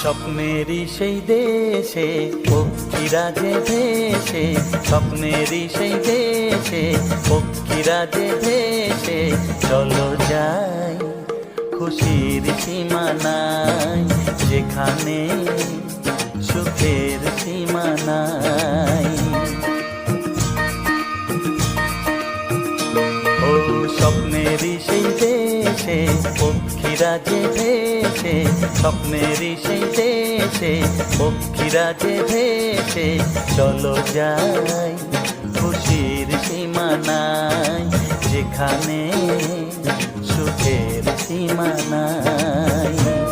স্বপ্নেরই সেই দেশে পক্ষীরা যে ভেসে, স্বপ্নেরই সেই দেশে পক্ষীরা যে ভেসে, চলো যাই খুশির সীমানায়, যেখানে সুখের সীমানায়। ও স্বপ্নেরই সেই দেশে পক্ষীরা যে ভেসে, স্বপ্নেরই সেই দেশে পক্ষীরা যে ভেসে, চলো যাই খুশির সীমানায়, যেখানে সুখের সীমানায়।